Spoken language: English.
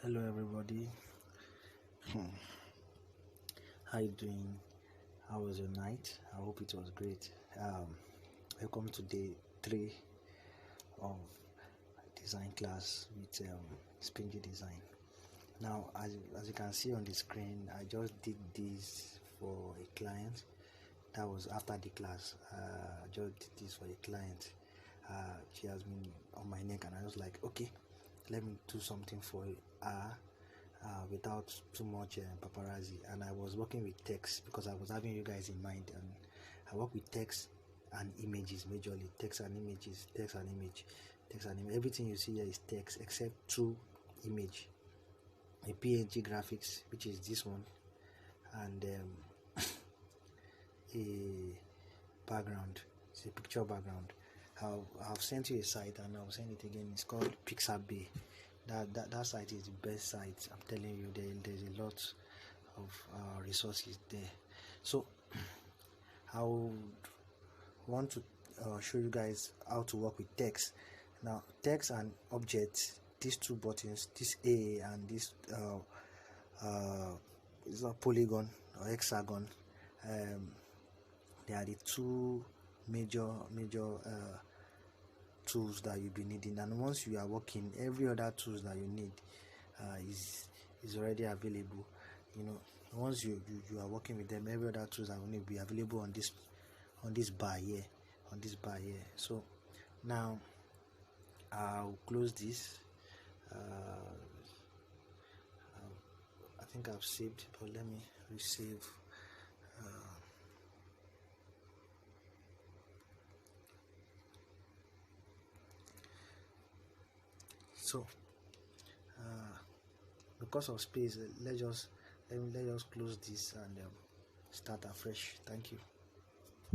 Hello everybody. How you doing? How was your night? I hope it was great. Welcome to day 3 of design class with Spingy Design. Now, as you can see on the screen, I just did this for a client. That was after the class. I just did this for a client. She has been on my neck, and I was like, okay, let me do something for her. Without too much paparazzi, and I was working with text because I was having you guys in mind, and I work with text and images majorly. Text and images, text and image, text and image. Everything you see here is text except 2 image, a PNG graphics, which is this one, and a background. It's a picture background. I've sent you a site, and I'll send it again. It's called pixelLab. That site is the best site. I'm telling you, there's a lot of resources there. So I would want to show you guys how to work with text. Now, text and objects, these 2 buttons, this A and this is a polygon or hexagon. They are the 2 major tools that you'll be needing, and once you are working, every other tools that you need is already available. Once you are working with them, every other tools that you need will be available on this bar here, So now I'll close this. I think I've saved, but let me resave. So because of space, let's just close this and start afresh. Thank you.